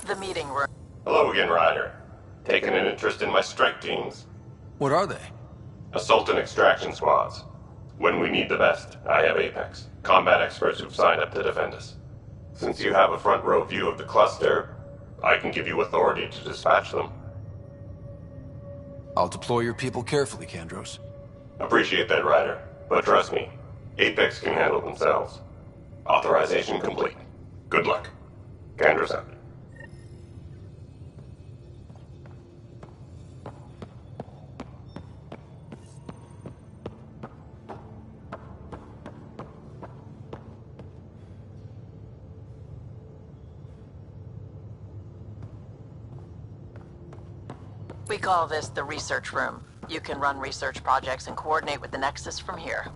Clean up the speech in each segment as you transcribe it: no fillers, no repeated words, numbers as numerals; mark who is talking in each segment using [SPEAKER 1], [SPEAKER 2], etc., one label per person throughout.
[SPEAKER 1] the meeting room.
[SPEAKER 2] Hello again, Ryder. Taking an interest in my strike teams.
[SPEAKER 3] What are they?
[SPEAKER 2] Assault and extraction squads. When we need the best, I have Apex, combat experts who've signed up to defend us. Since you have a front row view of the cluster, I can give you authority to dispatch them.
[SPEAKER 3] I'll deploy your people carefully, Kandros.
[SPEAKER 2] Appreciate that, Ryder. But trust me, Apex can handle themselves. Authorization complete. Good luck. Kandros out.
[SPEAKER 1] We call this the research room. You can run research projects and coordinate with the Nexus from here.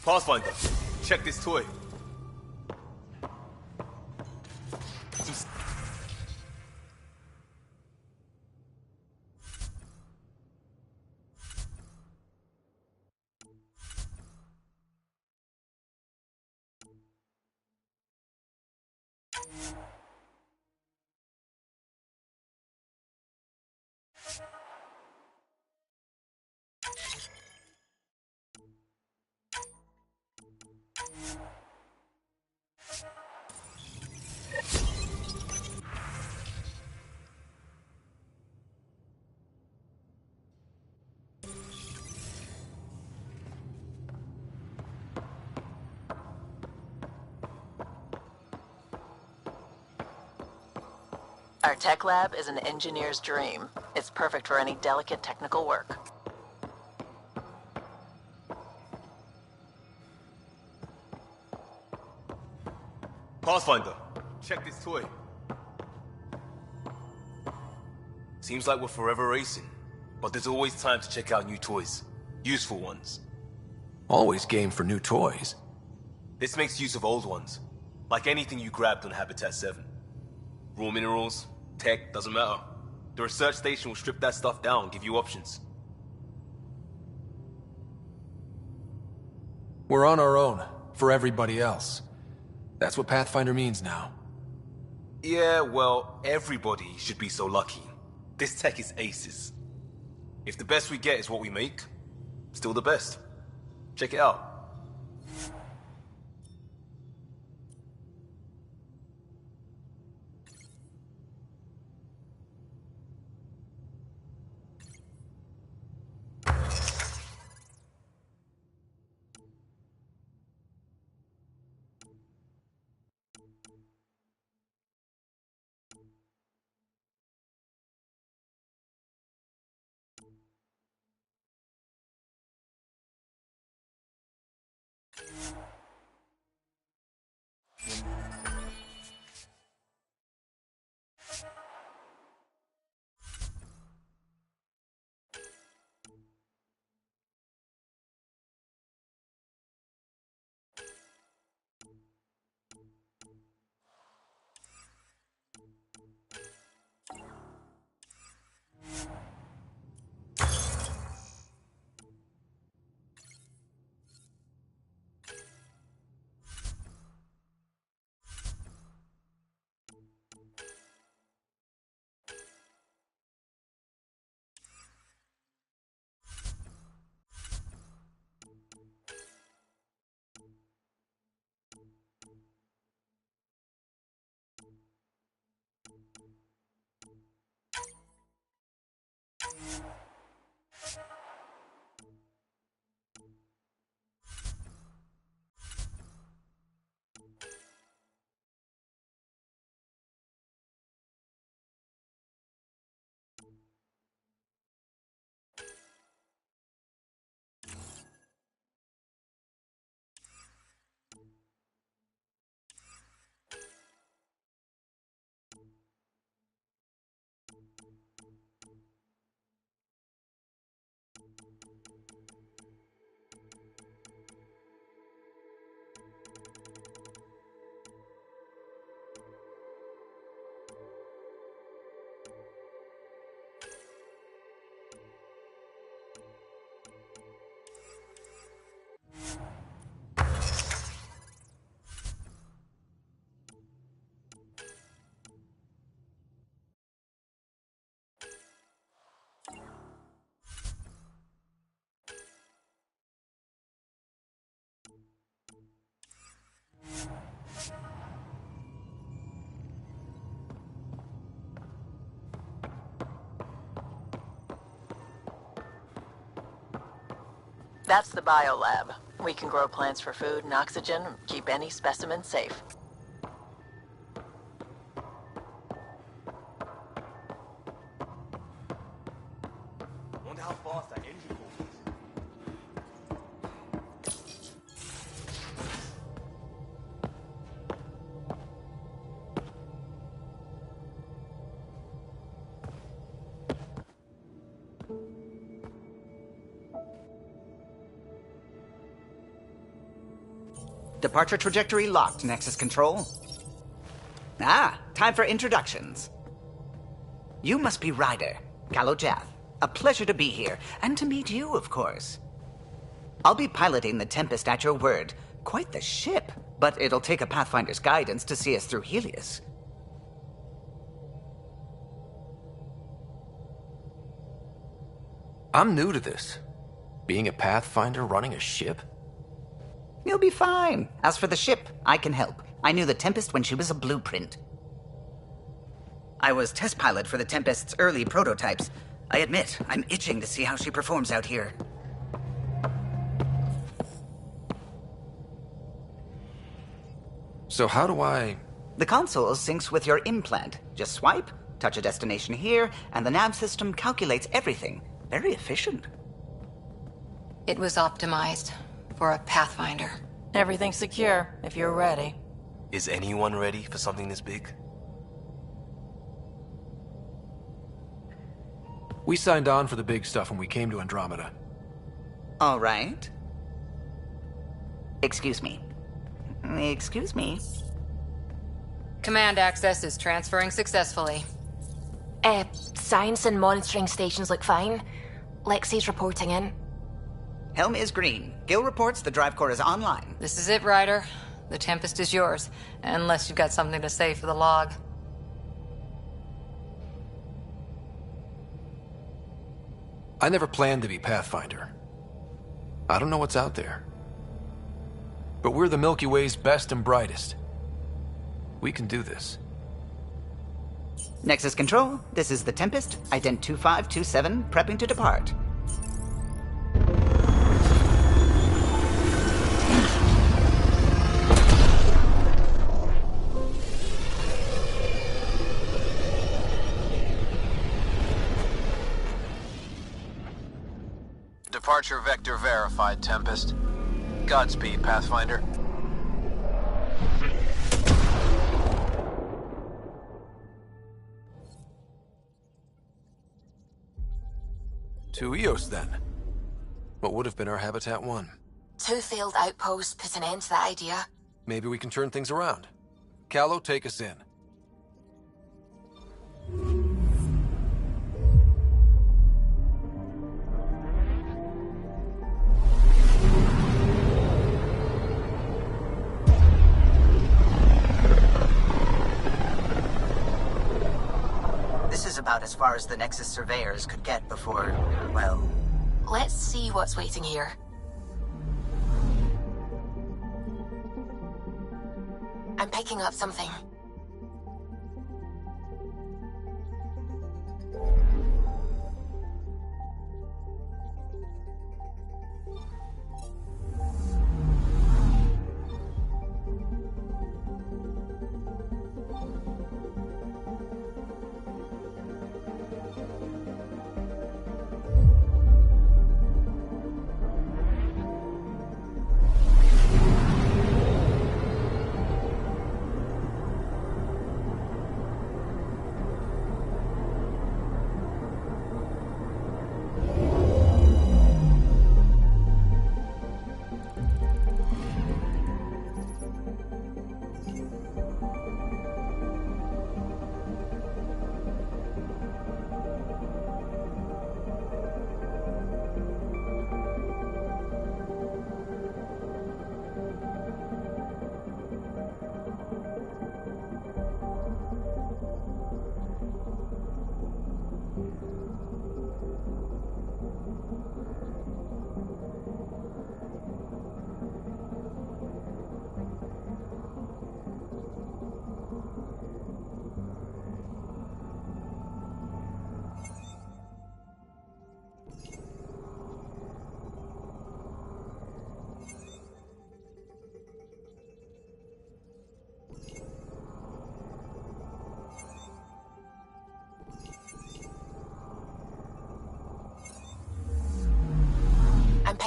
[SPEAKER 4] Pathfinder, check this toy.
[SPEAKER 1] Our tech lab is an engineer's dream. It's perfect for any delicate technical work.
[SPEAKER 4] Pathfinder, check this toy. Seems like we're forever racing, but there's always time to check out new toys. Useful ones.
[SPEAKER 3] Always game for new toys.
[SPEAKER 4] This makes use of old ones, like anything you grabbed on Habitat 7. Raw minerals, tech, doesn't matter. The research station will strip that stuff down and give you options.
[SPEAKER 3] We're on our own, for everybody else. That's what Pathfinder means now.
[SPEAKER 4] Yeah, well, everybody should be so lucky. This tech is aces. If the best we get is what we make, still the best. Check it out.
[SPEAKER 1] That's the biolab. We can grow plants for food and oxygen, and keep any specimen safe.
[SPEAKER 4] Wonder how fast that engine goes.
[SPEAKER 5] Departure trajectory locked, Nexus Control. Ah, time for introductions. You must be Ryder, Kalojath. A pleasure to be here, and to meet you, of course. I'll be piloting the Tempest at your word. Quite the ship, but it'll take a Pathfinder's guidance to see us through Helios.
[SPEAKER 3] I'm new to this. Being a Pathfinder running a ship?
[SPEAKER 5] You'll be fine. As for the ship, I can help. I knew the Tempest when she was a blueprint. I was test pilot for the Tempest's early prototypes. I admit, I'm itching to see how she performs out here.
[SPEAKER 3] So how do I...
[SPEAKER 5] The console syncs with your implant. Just swipe, touch a destination here, and the nav system calculates everything. Very efficient.
[SPEAKER 6] It was optimized for a Pathfinder.
[SPEAKER 1] Everything's secure, if you're ready.
[SPEAKER 4] Is anyone ready for something this big?
[SPEAKER 3] We signed on for the big stuff when we came to Andromeda.
[SPEAKER 5] All right. Excuse me. Excuse me.
[SPEAKER 6] Command access is transferring successfully.
[SPEAKER 7] Science and monitoring stations look fine. Lexi's reporting in.
[SPEAKER 5] Helm is green. Gil reports the drive core is online.
[SPEAKER 6] This is it, Ryder. The Tempest is yours, unless you've got something to say for the log.
[SPEAKER 3] I never planned to be Pathfinder. I don't know what's out there. But we're the Milky Way's best and brightest. We can do this.
[SPEAKER 5] Nexus Control, this is the Tempest, ident 2527, prepping to depart.
[SPEAKER 8] Departure vector verified, Tempest. Godspeed, Pathfinder.
[SPEAKER 3] To Eos, then. What would have been our Habitat 1?
[SPEAKER 7] 2 failed outposts put an end to that idea.
[SPEAKER 3] Maybe we can turn things around. Callow, take us in.
[SPEAKER 5] This is about as far as the Nexus surveyors could get before, well...
[SPEAKER 7] Let's see what's waiting here. I'm picking up something.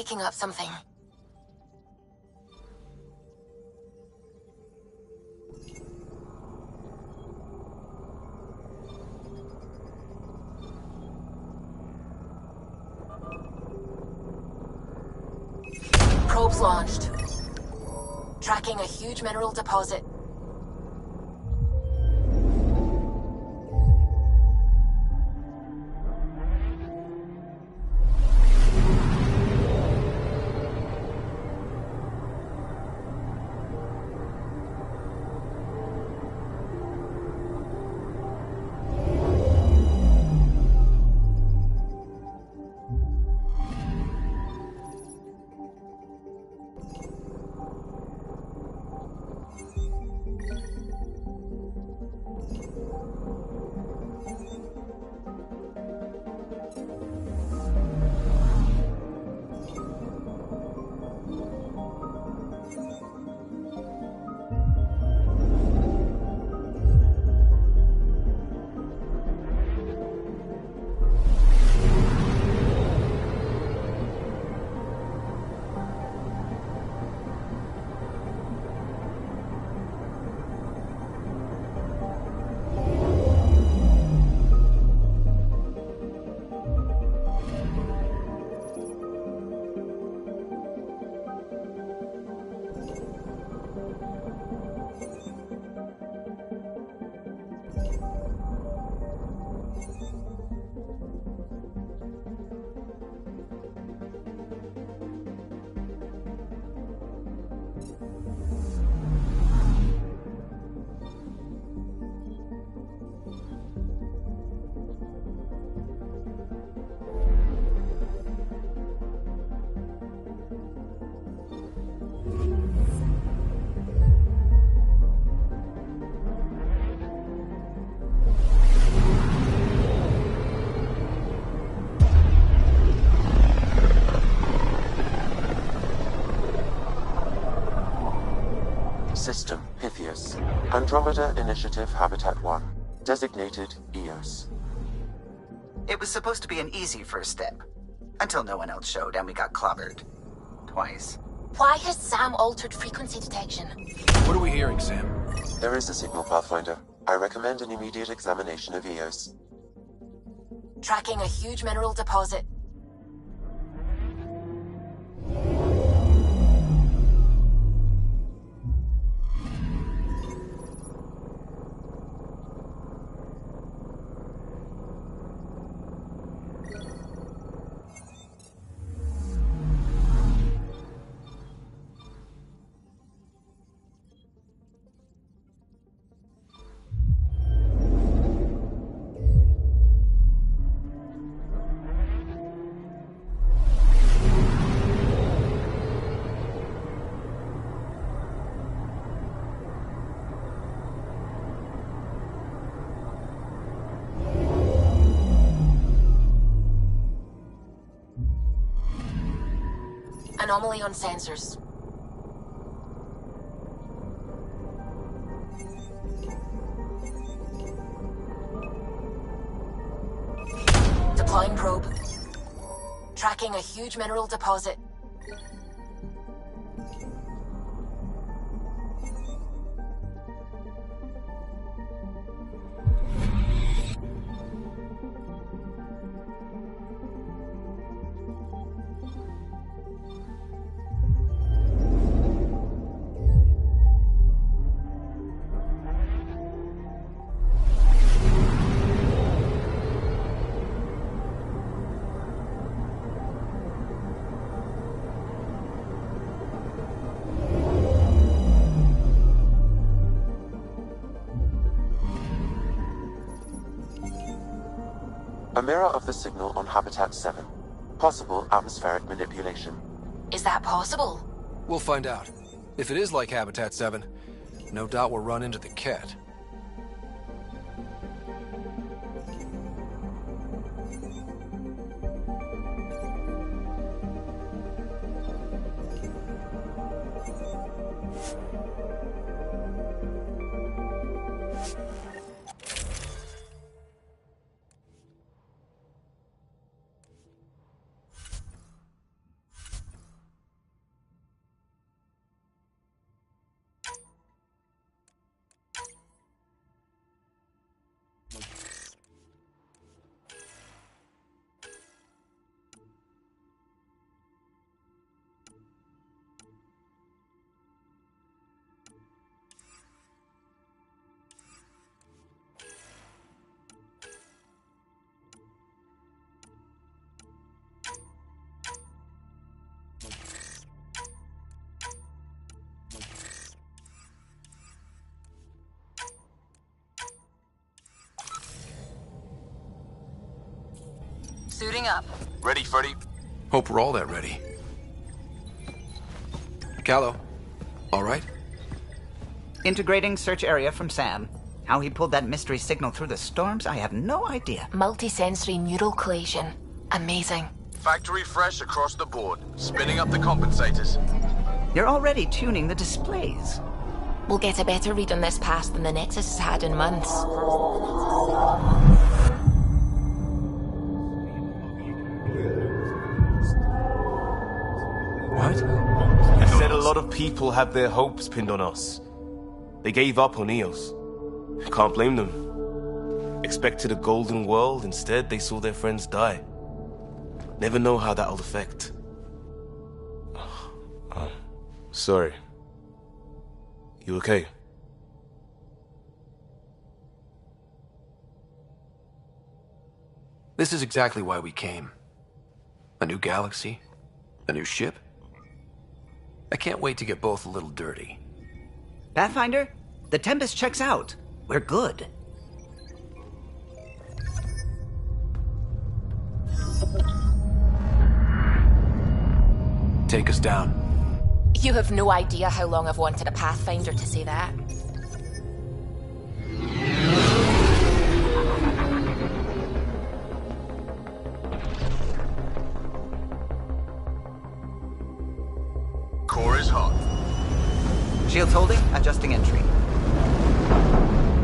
[SPEAKER 7] picking up something. Probes launched. Tracking a huge mineral deposit.
[SPEAKER 9] System, Pythias. Andromeda Initiative Habitat 1. Designated EOS.
[SPEAKER 5] It was supposed to be an easy first step. Until no one else showed and we got clobbered. Twice.
[SPEAKER 7] Why has Sam altered frequency detection?
[SPEAKER 3] What are we hearing, Sam?
[SPEAKER 9] There is a signal, Pathfinder. I recommend an immediate examination of EOS.
[SPEAKER 7] Tracking a huge mineral deposit. Anomaly on sensors. Deploying probe. Tracking a huge mineral deposit.
[SPEAKER 9] A mirror of the signal on Habitat 7. Possible atmospheric manipulation.
[SPEAKER 7] Is that possible?
[SPEAKER 3] We'll find out. If it is like Habitat 7, no doubt we'll run into the cat.
[SPEAKER 6] Suiting up.
[SPEAKER 4] Ready, Freddy?
[SPEAKER 3] Hope we're all that ready. Callow, all right?
[SPEAKER 5] Integrating search area from Sam. How he pulled that mystery signal through the storms, I have no idea.
[SPEAKER 7] Multi-sensory neural collation. Amazing.
[SPEAKER 8] Factory fresh across the board. Spinning up the compensators.
[SPEAKER 5] You're already tuning the displays.
[SPEAKER 7] We'll get a better read on this pass than the Nexus has had in months.
[SPEAKER 3] What?
[SPEAKER 4] You said a lot of people have their hopes pinned on us. They gave up on EOS. Can't blame them. Expected a golden world, instead they saw their friends die. Never know how that'll affect. Sorry. You okay?
[SPEAKER 3] This is exactly why we came. A new galaxy? A new ship? I can't wait to get both a little dirty.
[SPEAKER 5] Pathfinder, the Tempest checks out. We're good.
[SPEAKER 3] Take us down.
[SPEAKER 7] You have no idea how long I've wanted a Pathfinder to say that.
[SPEAKER 8] Core is hot.
[SPEAKER 5] Shields holding, adjusting entry.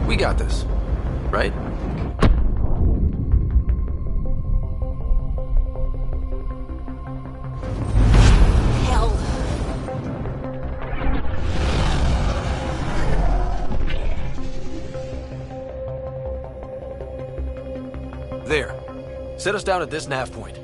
[SPEAKER 3] We got this, right?
[SPEAKER 7] Hell.
[SPEAKER 3] There. Set us down at this nav point.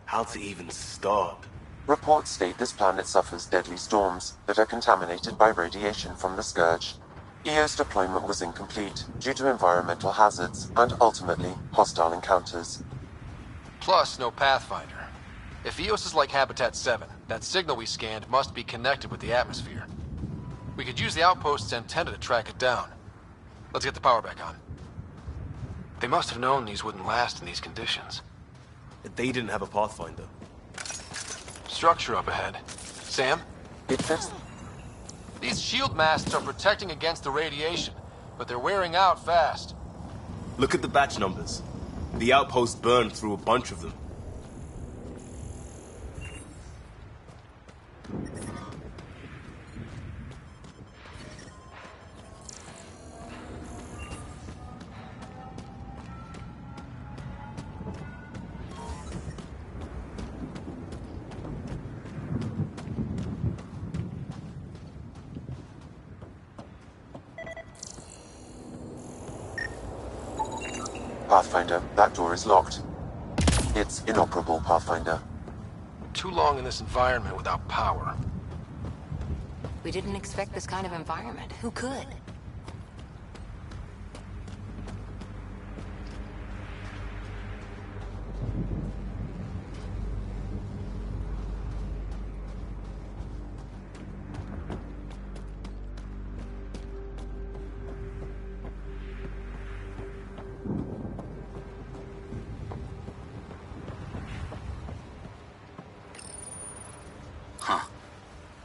[SPEAKER 4] How to even start?
[SPEAKER 9] Reports state this planet suffers deadly storms that are contaminated by radiation from the Scourge. EO's deployment was incomplete due to environmental hazards and ultimately hostile encounters.
[SPEAKER 3] Plus, no Pathfinder. If EOS is like Habitat 7, that signal we scanned must be connected with the atmosphere. We could use the outpost's antenna to track it down. Let's get the power back on. They must have known these wouldn't last in these conditions.
[SPEAKER 4] They didn't have a Pathfinder.
[SPEAKER 3] Structure up ahead. Sam?
[SPEAKER 9] It fits.
[SPEAKER 3] These shield masts are protecting against the radiation, but they're wearing out fast.
[SPEAKER 4] Look at the batch numbers. The outpost burned through a bunch of them.
[SPEAKER 9] Pathfinder, that door is locked. It's inoperable, Pathfinder.
[SPEAKER 3] Too long in this environment without power.
[SPEAKER 6] We didn't expect this kind of environment. Who could?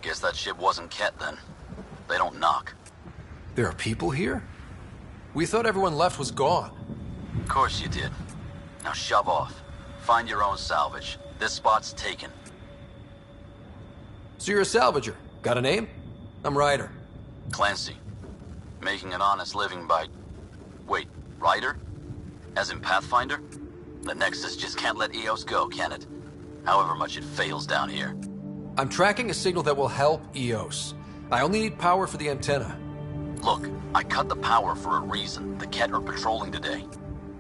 [SPEAKER 10] Guess that ship wasn't Ket then. They don't knock.
[SPEAKER 3] There are people here? We thought everyone left was gone.
[SPEAKER 10] Of course you did. Now shove off. Find your own salvage. This spot's taken.
[SPEAKER 3] So you're a salvager. Got a name? I'm Ryder.
[SPEAKER 10] Clancy. Making an honest living by... Wait, Ryder? As in Pathfinder? The Nexus just can't let EOS go, can it? However much it fails down here.
[SPEAKER 3] I'm tracking a signal that will help EOS. I only need power for the antenna.
[SPEAKER 10] Look, I cut the power for a reason. The Ket are patrolling today.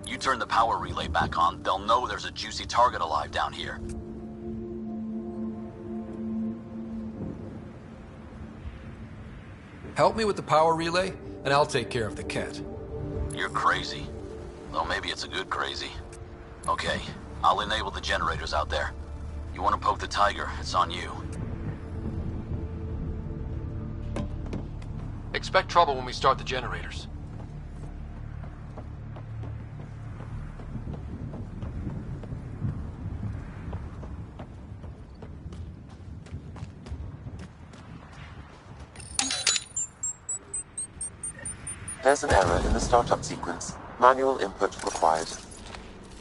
[SPEAKER 10] You turn the power relay back on, they'll know there's a juicy target alive down here.
[SPEAKER 3] Help me with the power relay, and I'll take care of the Ket.
[SPEAKER 10] You're crazy. Well, maybe it's a good crazy. Okay, I'll enable the generators out there. You want to poke the tiger, it's on you.
[SPEAKER 3] Expect trouble when we start the generators.
[SPEAKER 9] There's an error in the startup sequence. Manual input required.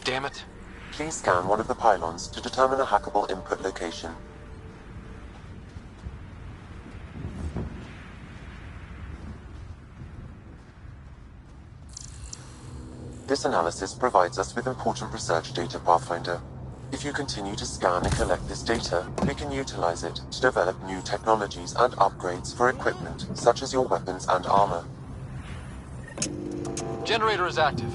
[SPEAKER 3] Damn it.
[SPEAKER 9] Please scan one of the pylons to determine a hackable input location. This analysis provides us with important research data, Pathfinder. If you continue to scan and collect this data, we can utilize it to develop new technologies and upgrades for equipment, such as your weapons and armor.
[SPEAKER 3] Generator is active.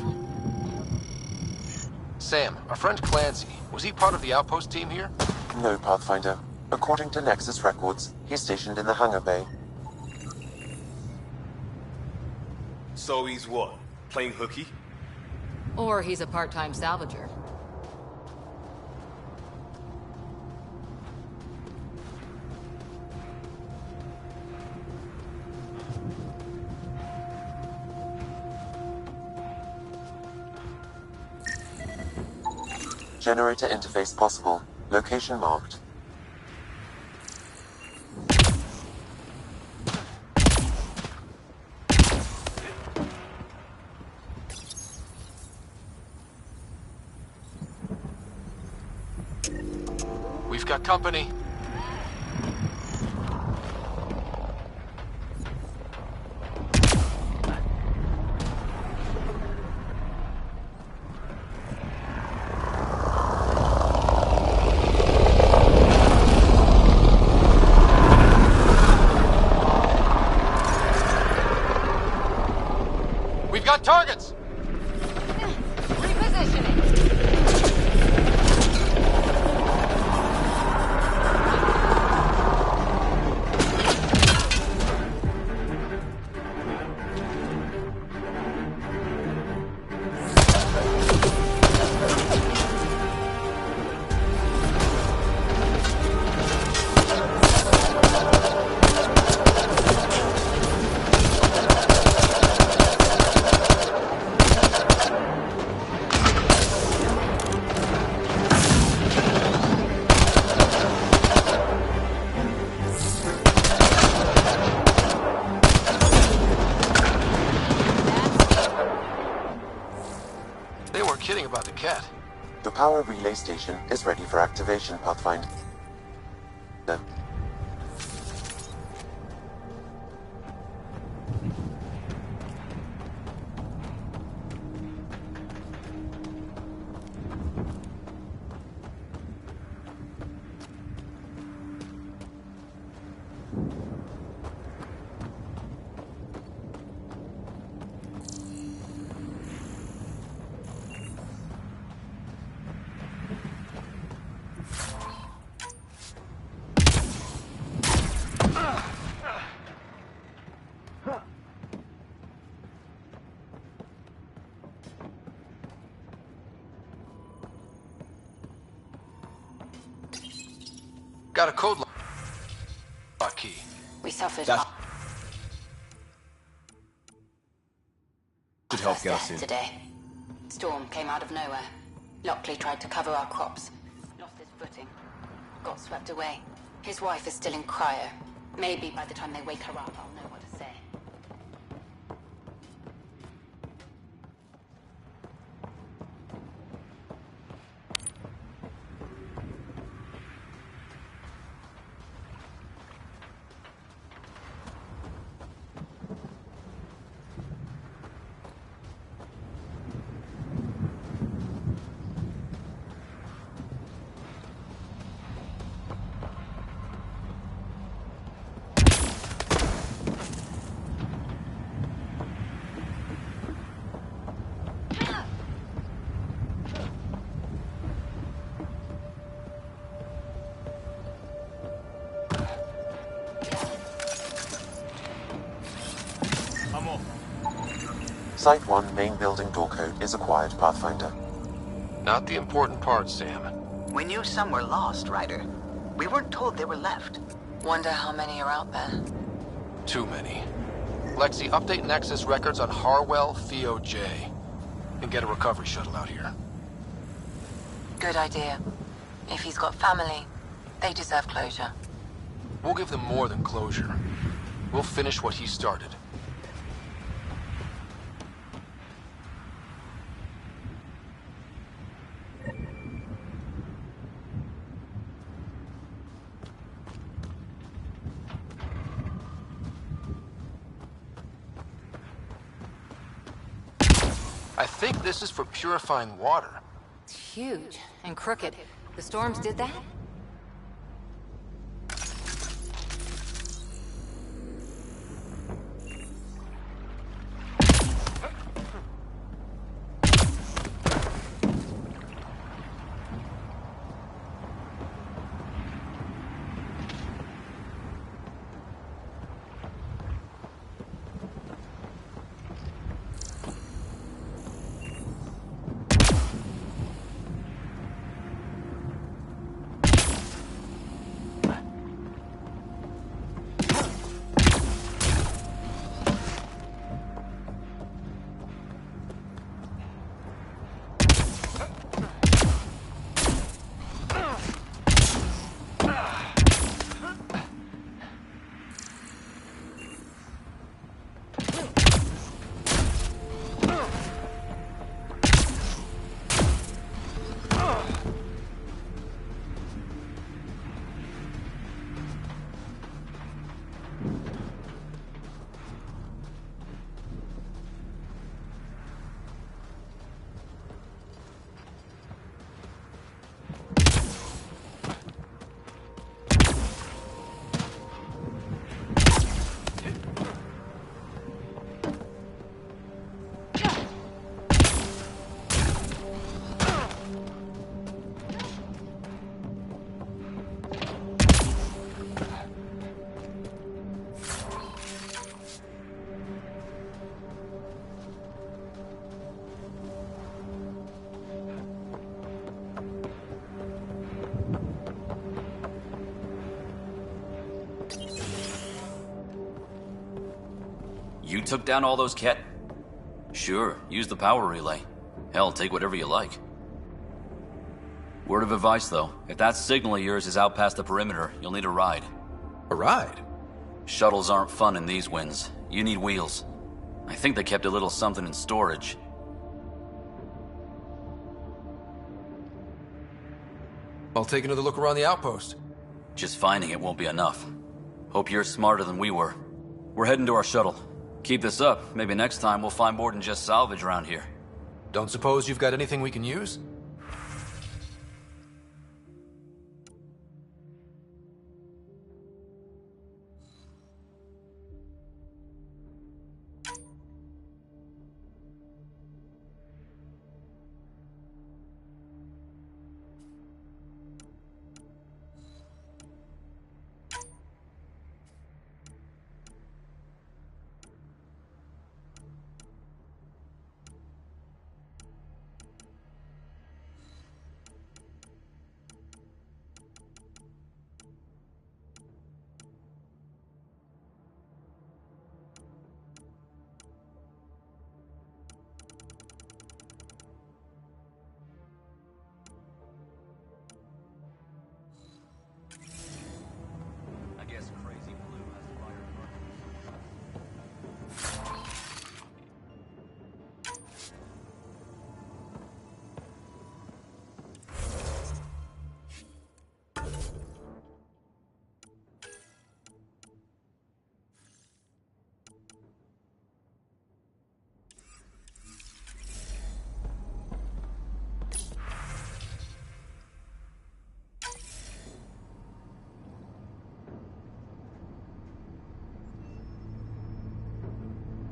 [SPEAKER 3] Sam, our friend Clancy, was he part of the outpost team here?
[SPEAKER 9] No, Pathfinder. According to Nexus records, he's stationed in the hangar bay.
[SPEAKER 4] So he's what? Playing hooky?
[SPEAKER 6] Or he's a part-time salvager.
[SPEAKER 9] Generator interface possible. Location marked.
[SPEAKER 3] We've got company. We've got targets!
[SPEAKER 6] Repositioning.
[SPEAKER 3] About the cat.
[SPEAKER 9] The power relay station is ready for activation, Pathfinder.
[SPEAKER 3] Got a code lock key.
[SPEAKER 7] We suffered.
[SPEAKER 4] Should help get us in.
[SPEAKER 7] Today. Storm came out of nowhere. Lockley tried to cover our crops. Lost his footing. Got swept away. His wife is still in cryo. Maybe by the time they wake her up, I'll know what to say.
[SPEAKER 9] Site 1 main building door code is acquired, Pathfinder.
[SPEAKER 3] Not the important part, Sam.
[SPEAKER 5] We knew some were lost, Ryder. We weren't told they were left.
[SPEAKER 6] Wonder how many are out there.
[SPEAKER 3] Too many. Lexi, update Nexus records on Harwell Theo J. And get a recovery shuttle out here.
[SPEAKER 6] Good idea. If he's got family, they deserve closure.
[SPEAKER 3] We'll give them more than closure. We'll finish what he started. I think this is for purifying water.
[SPEAKER 6] It's huge and crooked. The storms did that?
[SPEAKER 10] You took down all those cat... Sure, use the power relay. Hell, take whatever you like. Word of advice, though. If that signal of yours is out past the perimeter, you'll need a ride.
[SPEAKER 3] A ride?
[SPEAKER 10] Shuttles aren't fun in these winds. You need wheels. I think they kept a little something in storage.
[SPEAKER 3] I'll take another look around the outpost.
[SPEAKER 10] Just finding it won't be enough. Hope you're smarter than we were. We're heading to our shuttle. Keep this up. Maybe next time we'll find more than just salvage around here.
[SPEAKER 3] Don't suppose you've got anything we can use?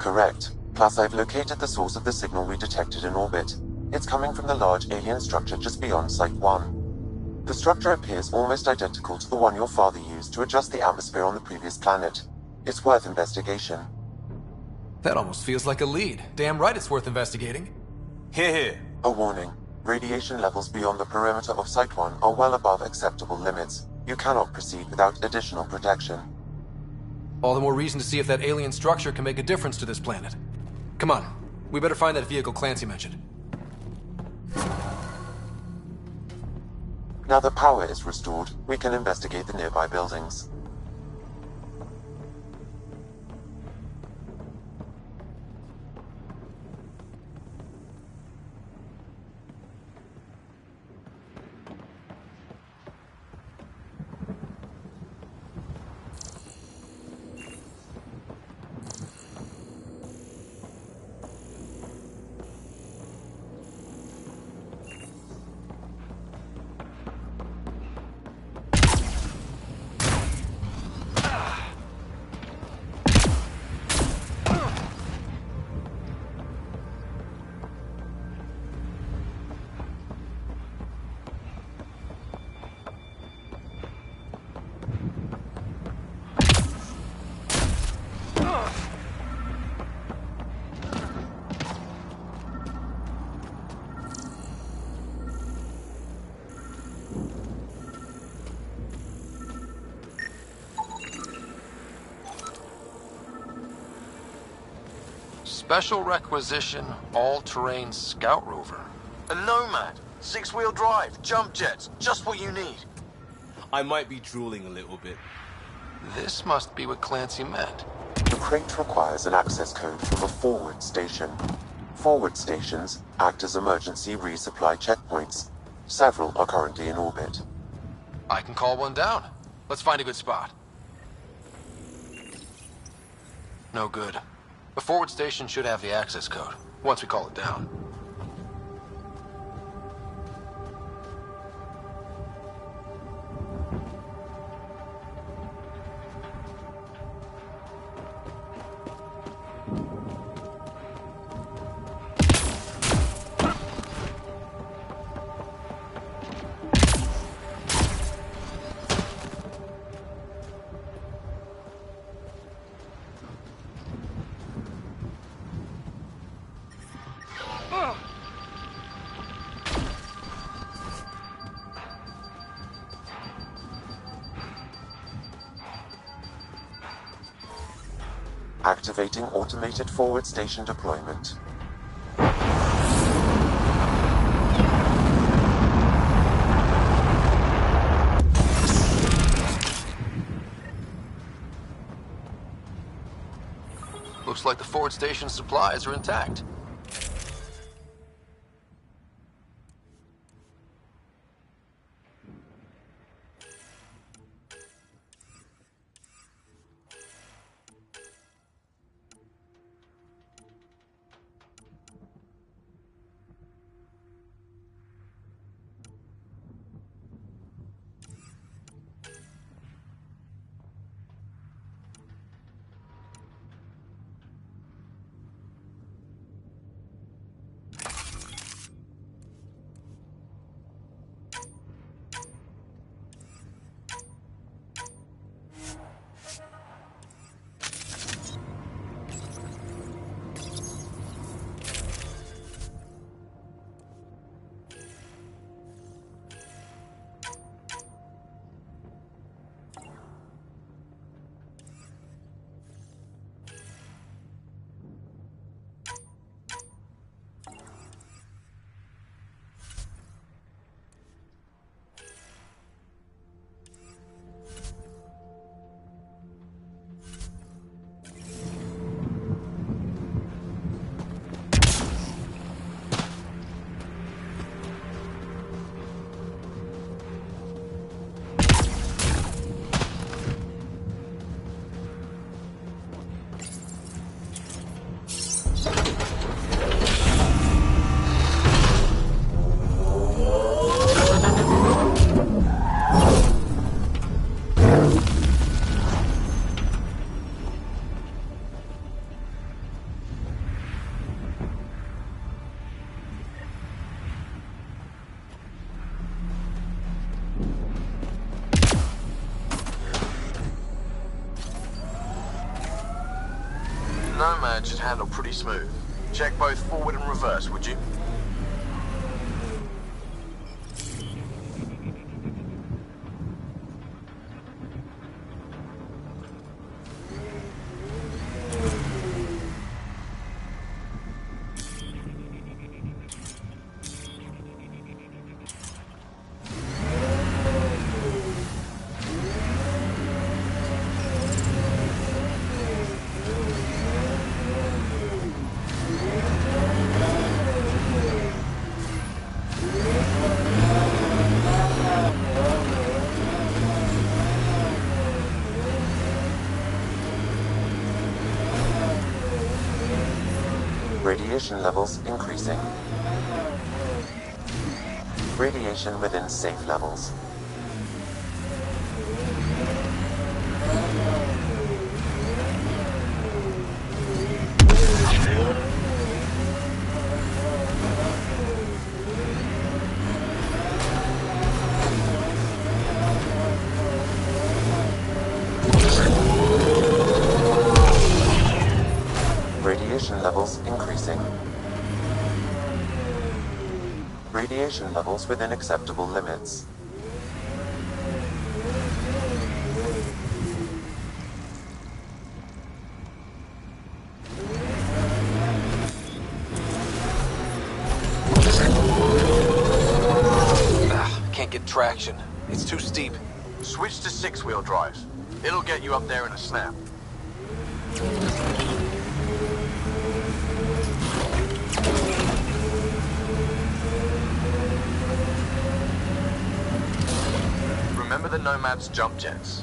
[SPEAKER 9] Correct. Plus, I've located the source of the signal we detected in orbit. It's coming from the large alien structure just beyond Site 1. The structure appears almost identical to the one your father used to adjust the atmosphere on the previous planet. It's worth investigation.
[SPEAKER 3] That almost feels like a lead. Damn right it's worth investigating.
[SPEAKER 4] Here, here.
[SPEAKER 9] A warning. Radiation levels beyond the perimeter of Site 1 are well above acceptable limits. You cannot proceed without additional protection.
[SPEAKER 3] All the more reason to see if that alien structure can make a difference to this planet. Come on, we better find that vehicle Clancy mentioned.
[SPEAKER 9] Now that power is restored, we can investigate the nearby buildings.
[SPEAKER 3] Special requisition, all-terrain scout rover.
[SPEAKER 8] A Nomad, 6-wheel drive, jump jets, just what you need.
[SPEAKER 4] I might be drooling a little bit.
[SPEAKER 3] This must be what Clancy meant.
[SPEAKER 9] The crate requires an access code from a forward station. Forward stations act as emergency resupply checkpoints. Several are currently in orbit.
[SPEAKER 3] I can call one down. Let's find a good spot. No good. The forward station should have the access code, once we call it down.
[SPEAKER 9] Activating automated forward station deployment.
[SPEAKER 3] Looks like the forward station supplies are intact.
[SPEAKER 8] Nomad should handle pretty smooth. Check both forward and reverse, would you?
[SPEAKER 9] Radiation levels increasing. Radiation within safe levels. Radiation levels increasing. Radiation levels within acceptable limits.
[SPEAKER 3] Can't get traction. It's too steep.
[SPEAKER 8] Switch to six-wheel drive. It'll get you up there in a snap. Remember the Nomad's jump jets.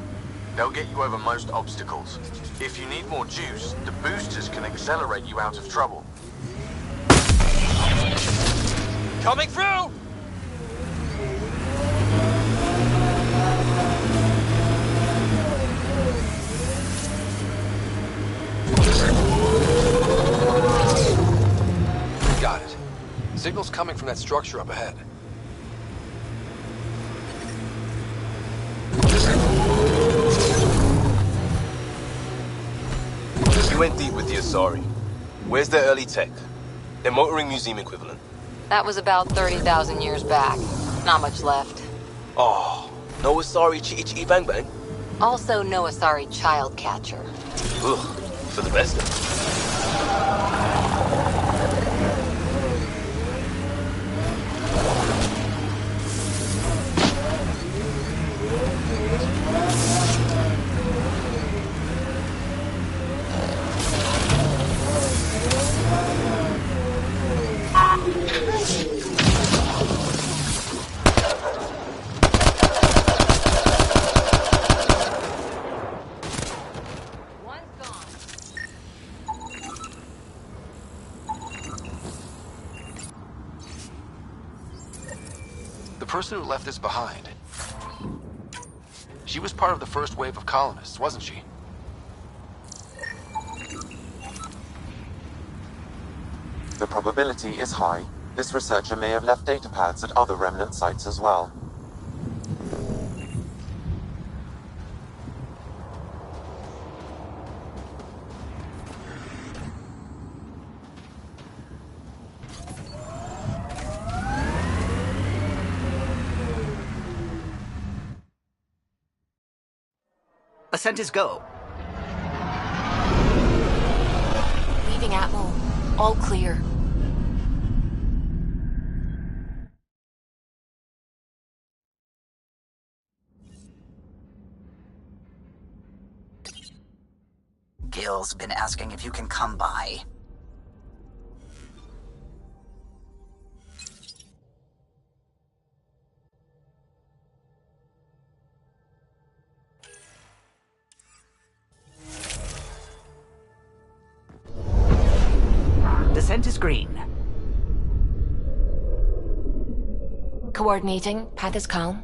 [SPEAKER 8] They'll get you over most obstacles. If you need more juice, the boosters can accelerate you out of trouble.
[SPEAKER 3] Coming through! Got it. Signal's coming from that structure up ahead.
[SPEAKER 4] You went deep with the Asari. Where's their early tech? Their motoring museum equivalent.
[SPEAKER 6] That was about 30,000 years back. Not much left.
[SPEAKER 4] Oh, no Asari chitty chitty bang bang?
[SPEAKER 6] Also no Asari child catcher.
[SPEAKER 4] Ugh, for the best of them.
[SPEAKER 3] The person who left this behind. She was part of the first wave of colonists, wasn't she?
[SPEAKER 9] The probability is high. This researcher may have left data pads at other remnant sites as well.
[SPEAKER 5] Ascent is go.
[SPEAKER 6] Leaving Atmo. All clear.
[SPEAKER 5] Gil's been asking if you can come by. Descent is green.
[SPEAKER 6] Coordinating. Path is calm.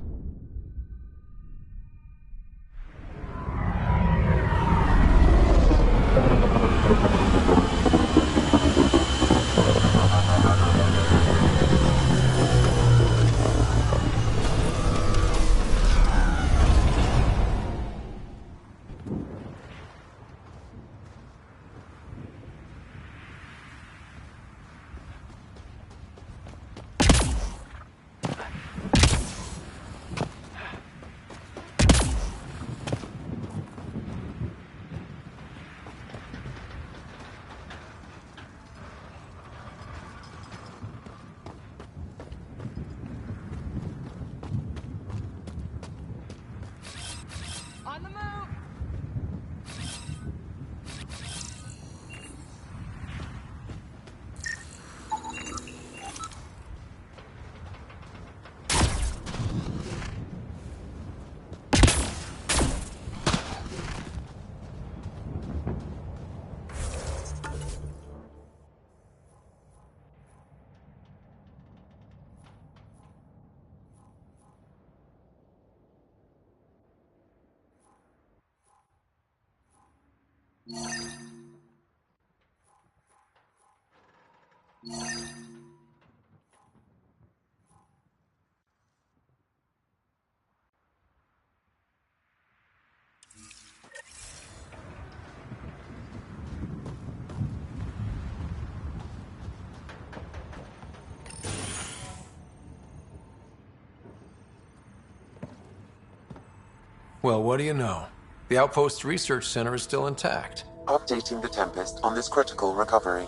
[SPEAKER 3] Well, what do you know? The Outpost Research Center is still intact.
[SPEAKER 9] Updating the Tempest on this critical recovery.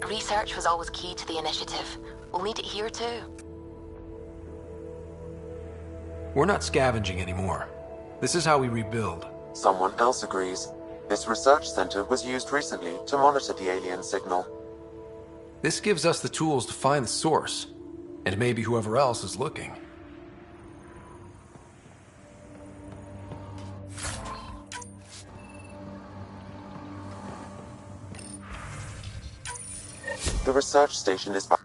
[SPEAKER 6] Research was always key to the initiative. We'll need it here too.
[SPEAKER 3] We're not scavenging anymore. This is how we rebuild.
[SPEAKER 9] Someone else agrees. This research center was used recently to monitor the alien signal.
[SPEAKER 3] This gives us the tools to find the source, and maybe whoever else is looking.
[SPEAKER 9] The research station is back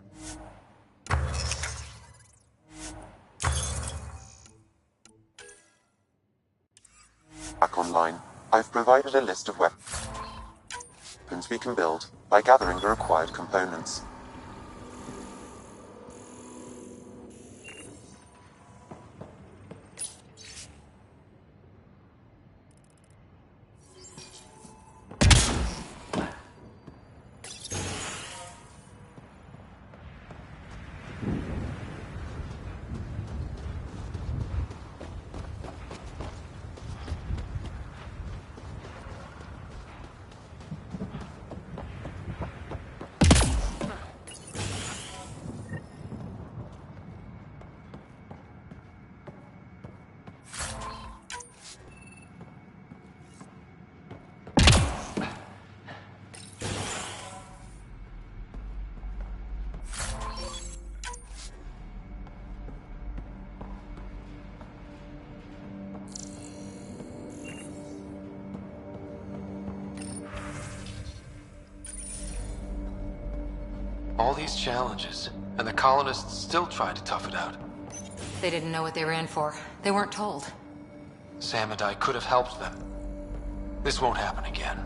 [SPEAKER 9] online. I've provided a list of weapons we can build by gathering the required components.
[SPEAKER 3] All these challenges, and the colonists still tried to tough it out.
[SPEAKER 7] They didn't know what they were in for. They weren't told.
[SPEAKER 3] Sam and I could have helped them. This won't happen again.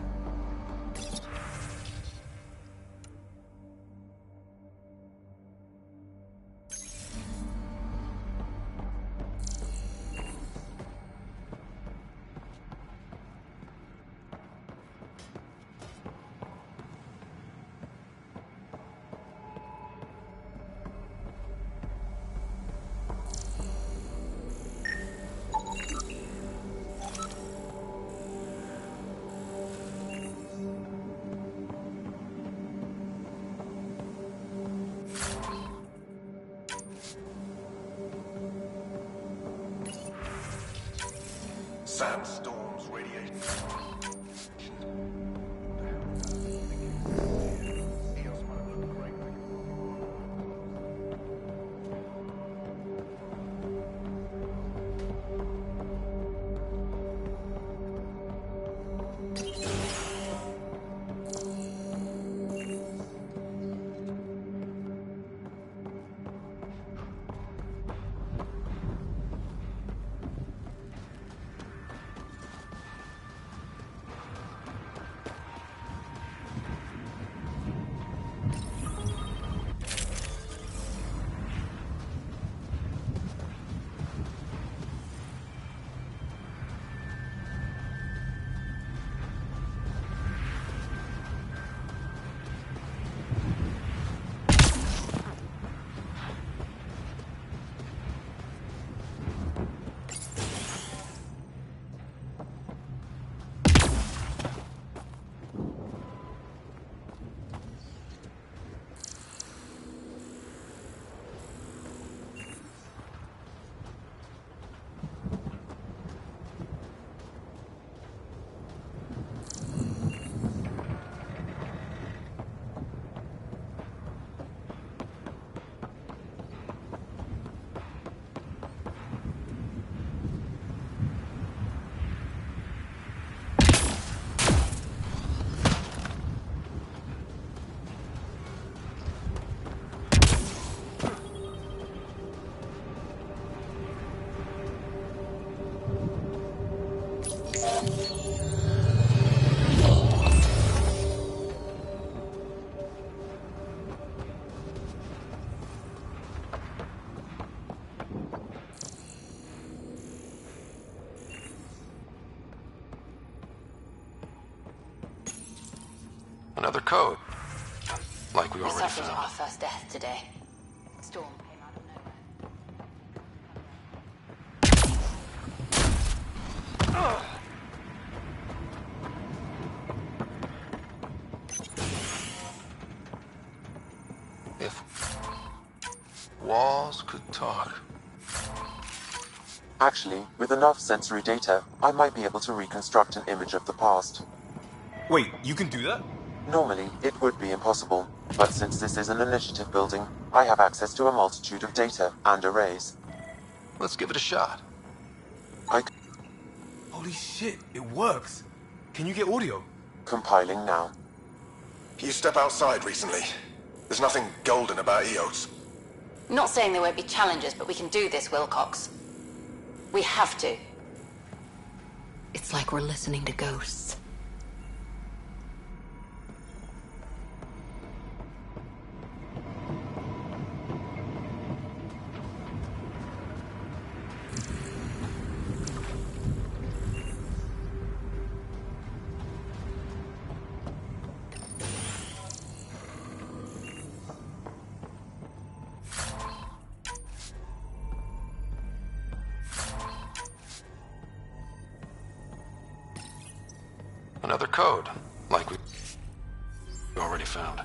[SPEAKER 2] Sandstorms radiate.
[SPEAKER 3] Another code. Like we
[SPEAKER 7] We
[SPEAKER 3] already
[SPEAKER 7] suffered
[SPEAKER 3] found.
[SPEAKER 7] our first death today. Storm came out of nowhere.
[SPEAKER 3] If walls could talk.
[SPEAKER 9] Actually, with enough sensory data, I might be able to reconstruct an image of the past.
[SPEAKER 4] Wait, you can do that?
[SPEAKER 9] Normally, it would be impossible, but since this is an initiative building, I have access to a multitude of data and arrays.
[SPEAKER 3] Let's give it a shot.
[SPEAKER 4] Holy shit, it works. Can you get audio?
[SPEAKER 9] Compiling now.
[SPEAKER 11] You step outside recently. There's nothing golden about EOS.
[SPEAKER 7] Not saying there won't be challenges, but we can do this, Wilcox. We have to. It's like we're listening to ghosts.
[SPEAKER 3] Another code. Like we already found.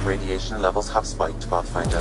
[SPEAKER 9] Radiation levels have spiked, Pathfinder.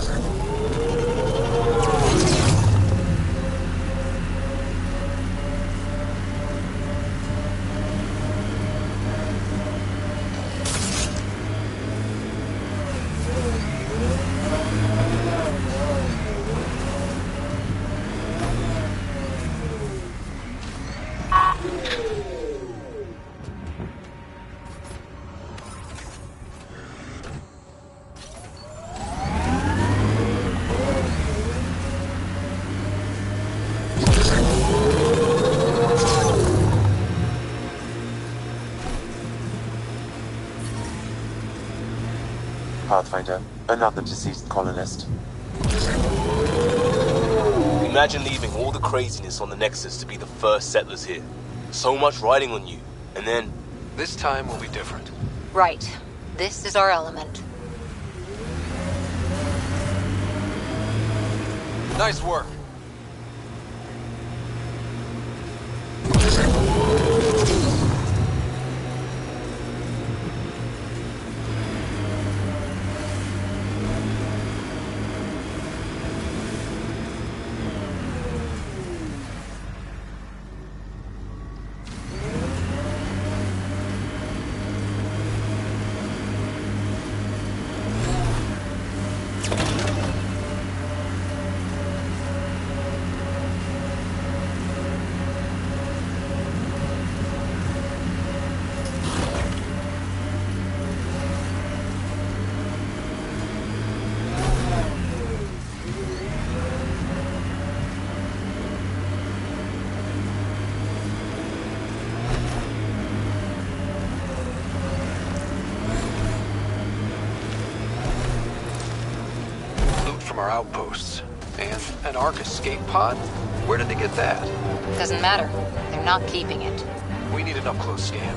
[SPEAKER 9] Pathfinder, another deceased colonist.
[SPEAKER 4] Imagine leaving all the craziness on the Nexus to be the first settlers here. So much riding on you, and then...
[SPEAKER 3] This time will be different.
[SPEAKER 12] Right. This is our element.
[SPEAKER 3] Nice work. Our outposts. And an Ark escape pod? Where did they get that?
[SPEAKER 12] Doesn't matter. They're not keeping it.
[SPEAKER 3] We need an up-close scan.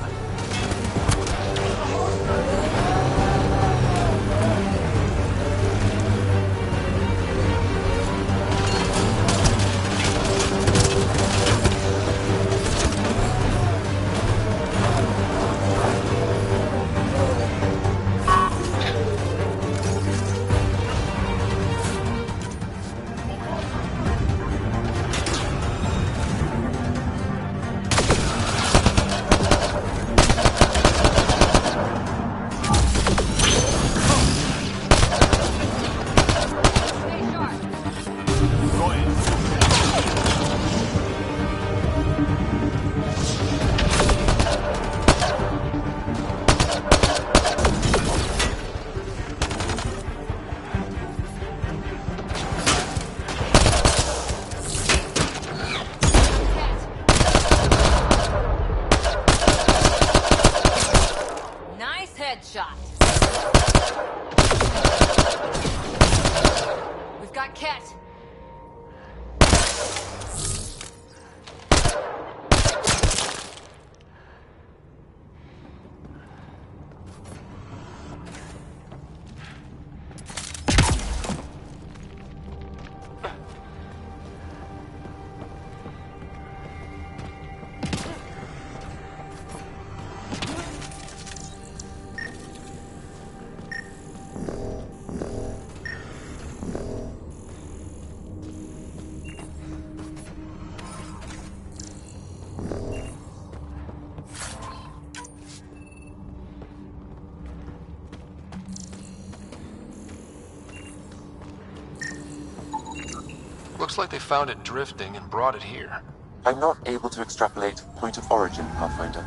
[SPEAKER 3] Looks like they found it drifting and brought it here.
[SPEAKER 9] I'm not able to extrapolate point of origin, Pathfinder.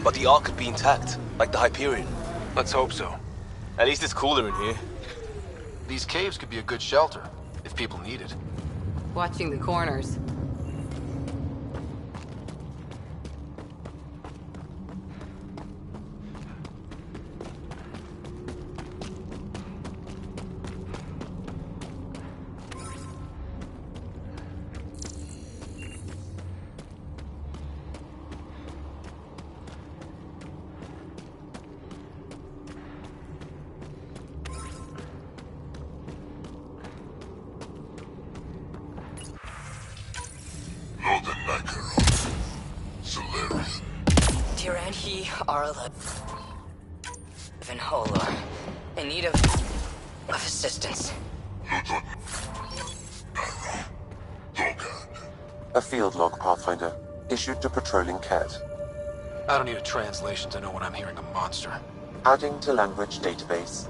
[SPEAKER 4] But the Ark could be intact, like the Hyperion.
[SPEAKER 3] Let's hope so.
[SPEAKER 4] At least it's cooler in here.
[SPEAKER 3] These caves could be a good shelter, if people need it.
[SPEAKER 6] Watching the corners.
[SPEAKER 13] He are alive and whole, in need of assistance.
[SPEAKER 9] A field log, Pathfinder, issued to patrolling Ket.
[SPEAKER 3] I don't need a translation to know when I'm hearing a monster.
[SPEAKER 9] Adding to language database.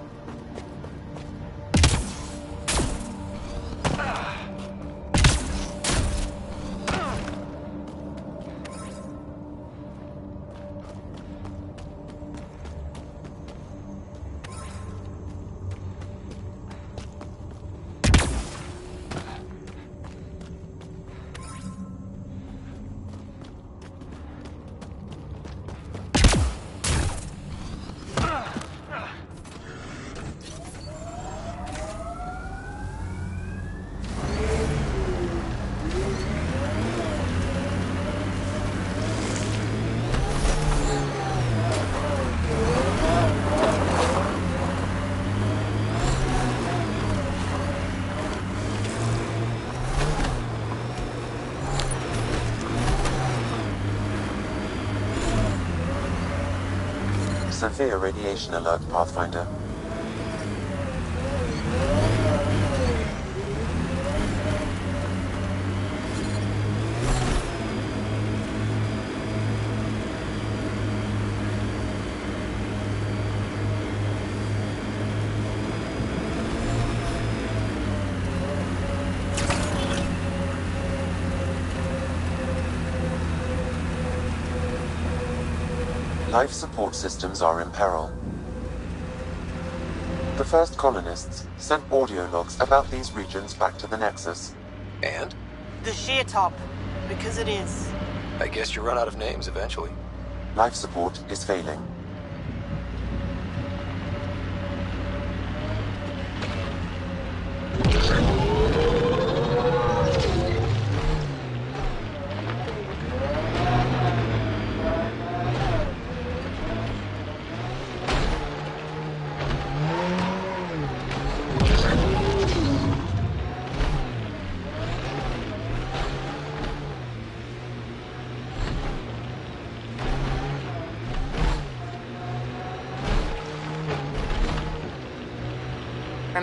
[SPEAKER 9] Severe radiation alert, Pathfinder. Life support systems are in peril. The first colonists sent audio logs about these regions back to the Nexus.
[SPEAKER 3] And?
[SPEAKER 14] The sheer top, because it is.
[SPEAKER 3] I guess you run out of names eventually.
[SPEAKER 9] Life support is failing.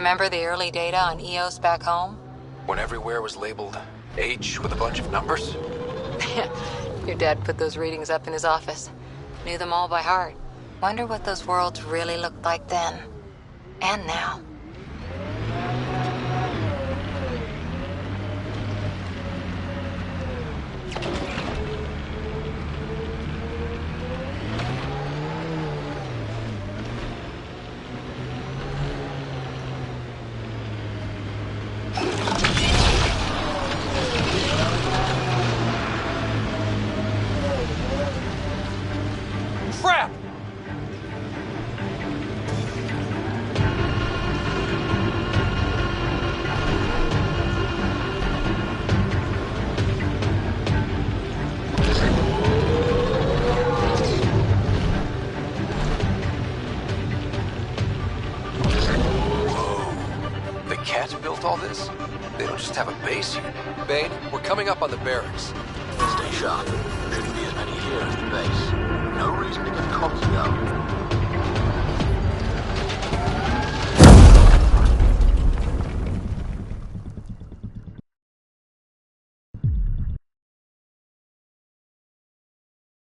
[SPEAKER 12] Remember the early data on EOS back home?
[SPEAKER 3] When everywhere was labeled H with a bunch of numbers?
[SPEAKER 12] Your dad put those readings up in his office. Knew them all by heart. Wonder what those worlds really looked like then. And now.
[SPEAKER 3] All this? They don't just have a base here. Bane, we're coming up on the barracks.
[SPEAKER 10] Stay sharp. Shouldn't be as many here as the base. No reason to get cocky, though.